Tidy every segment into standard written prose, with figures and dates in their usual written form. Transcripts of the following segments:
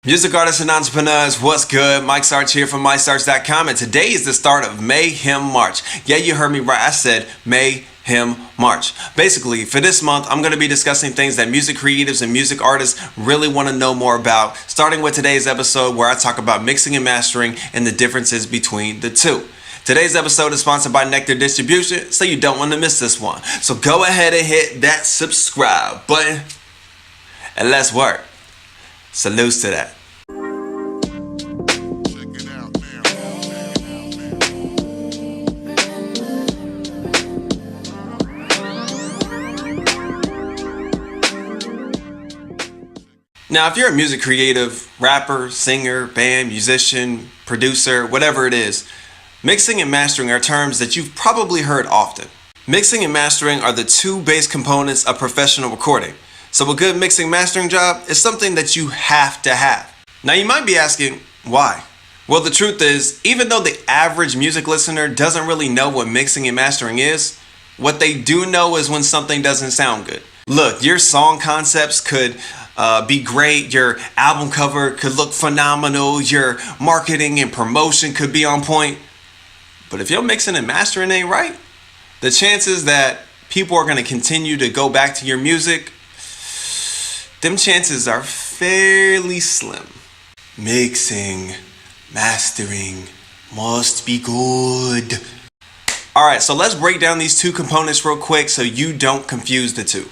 Music artists and entrepreneurs, what's good? Mike Sarge here from MikeSarge.com, and today is the start of Mayhem March. Yeah, you heard me right. I said Mayhem March. Basically, for this month, I'm going to be discussing things that music creatives and music artists really want to know more about, starting with today's episode where I talk about mixing and mastering and the differences between the two. Today's episode is sponsored by Nectar Distribution, so you don't want to miss this one. So go ahead and hit that subscribe button, and let's work. Salutes to that. Now, if you're a music creative, rapper, singer, band, musician, producer, whatever it is, mixing and mastering are terms that you've probably heard often. Mixing and mastering are the two base components of professional recording. So a good mixing mastering job is something that you have to have. Now you might be asking, why? Well, the truth is, even though the average music listener doesn't really know what mixing and mastering is, what they do know is when something doesn't sound good. Look, your song concepts could be great, your album cover could look phenomenal, your marketing and promotion could be on point, but if your mixing and mastering ain't right, the chances that people are going to continue to go back to your music, them chances are fairly slim. Mixing, mastering must be good. Alright, so let's break down these two components real quick so you don't confuse the two.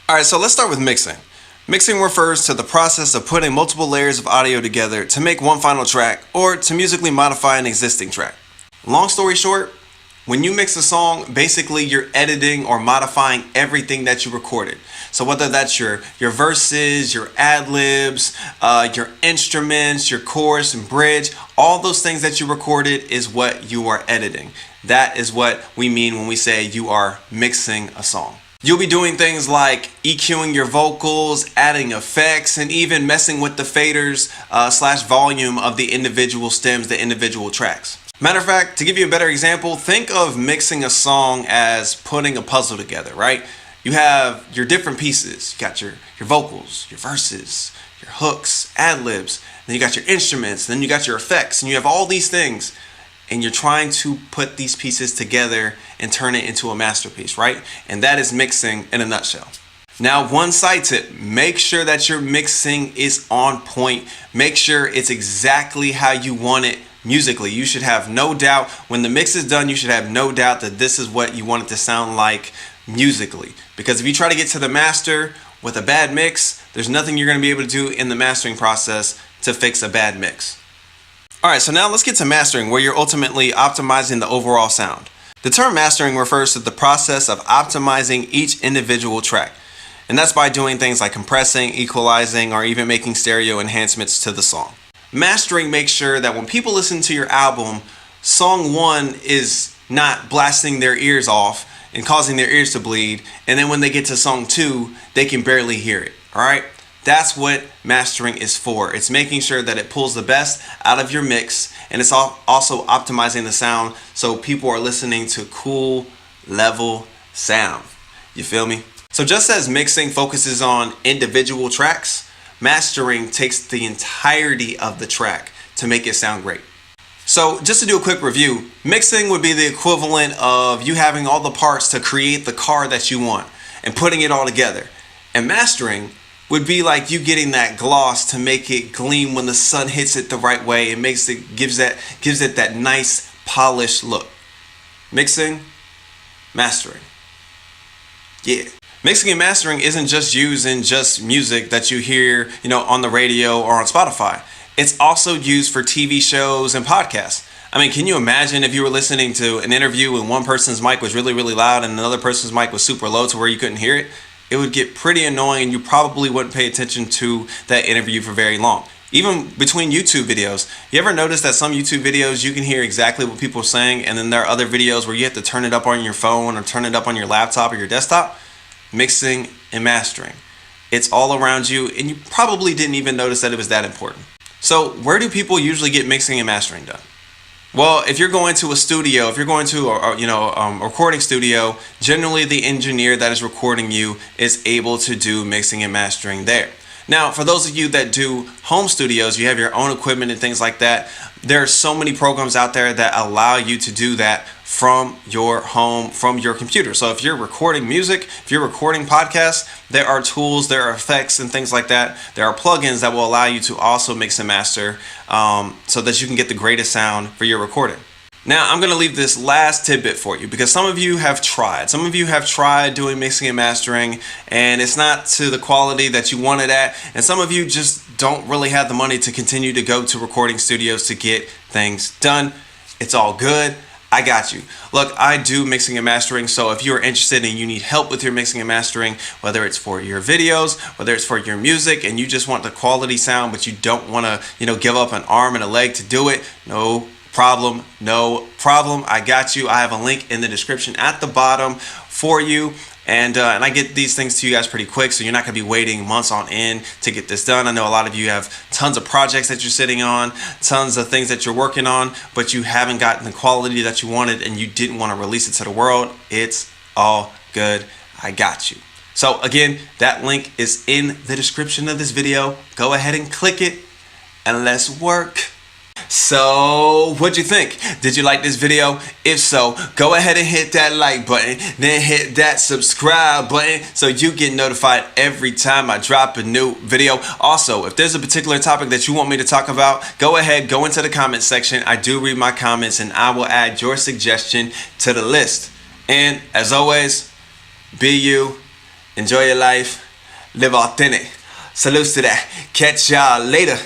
Alright, so let's start with mixing. Mixing refers to the process of putting multiple layers of audio together to make one final track or to musically modify an existing track. Long story short, when you mix a song, basically you're editing or modifying everything that you recorded. So whether that's your verses, your ad-libs, your instruments, your chorus and bridge, all those things that you recorded is what you are editing. That is what we mean when we say you are mixing a song. You'll be doing things like EQing your vocals, adding effects, and even messing with the faders / volume of the individual stems, the individual tracks. Matter of fact, to give you a better example, think of mixing a song as putting a puzzle together, right? You have your different pieces. You got your vocals, your verses, your hooks, ad-libs, then you got your instruments, then you got your effects, and you have all these things, and you're trying to put these pieces together and turn it into a masterpiece, right? And that is mixing in a nutshell. Now, one side tip, make sure that your mixing is on point. Make sure it's exactly how you want it musically. You should have no doubt, when the mix is done, you should have no doubt that this is what you want it to sound like musically. Because if you try to get to the master with a bad mix, there's nothing you're going to be able to do in the mastering process to fix a bad mix. Alright, so now let's get to mastering, where you're ultimately optimizing the overall sound. The term mastering refers to the process of optimizing each individual track. And that's by doing things like compressing, equalizing, or even making stereo enhancements to the song. Mastering makes sure that when people listen to your album, song 1 is not blasting their ears off and causing their ears to bleed, and then when they get to song 2, they can barely hear it. Alright? That's what mastering is for. It's making sure that it pulls the best out of your mix, and it's also optimizing the sound so people are listening to cool, level sound. You feel me? So just as mixing focuses on individual tracks, mastering takes the entirety of the track to make it sound great. So just to do a quick review, mixing would be the equivalent of you having all the parts to create the car that you want and putting it all together. And mastering would be like you getting that gloss to make it gleam when the sun hits it the right way and gives it that nice polished look. Mixing, mastering. Yeah. Mixing and mastering isn't just used in just music that you hear, on the radio or on Spotify. It's also used for TV shows and podcasts. I mean, can you imagine if you were listening to an interview and one person's mic was really, really loud and another person's mic was super low to where you couldn't hear it? It would get pretty annoying and you probably wouldn't pay attention to that interview for very long. Even between YouTube videos, you ever notice that some YouTube videos you can hear exactly what people are saying, and then there are other videos where you have to turn it up on your phone or turn it up on your laptop or your desktop? Mixing and mastering. It's all around you, and you probably didn't even notice that it was that important. So where do people usually get mixing and mastering done? Well, if you're going to a studio, if you're going to a recording studio, generally the engineer that is recording you is able to do mixing and mastering there. Now, for those of you that do home studios, you have your own equipment and things like that, there are so many programs out there that allow you to do that from your home, from your computer. So if you're recording music, if you're recording podcasts, there are tools, there are effects and things like that. There are plugins that will allow you to also mix and master so that you can get the greatest sound for your recording. Now, I'm going to leave this last tidbit for you because some of you have tried. Some of you have tried doing mixing and mastering and it's not to the quality that you wanted at. And some of you just don't really have the money to continue to go to recording studios to get things done. It's all good. I got you. Look, I do mixing and mastering, so if you're interested and you need help with your mixing and mastering, whether it's for your videos, whether it's for your music, and you just want the quality sound, but you don't want to, give up an arm and a leg to do it, no problem. I got you. I have a link in the description at the bottom for you. And I get these things to you guys pretty quick, so you're not going to be waiting months on end to get this done. I know a lot of you have tons of projects that you're sitting on, tons of things that you're working on, but you haven't gotten the quality that you wanted and you didn't want to release it to the world. It's all good. I got you. So again, that link is in the description of this video. Go ahead and click it and let's work. So, what'd you think? Did you like this video? If so, go ahead and hit that like button, then hit that subscribe button so you get notified every time I drop a new video. Also, if there's a particular topic that you want me to talk about, go ahead, go into the comment section. I do read my comments and I will add your suggestion to the list. And as always, be you, enjoy your life, live authentic. Salutes to that. Catch y'all later.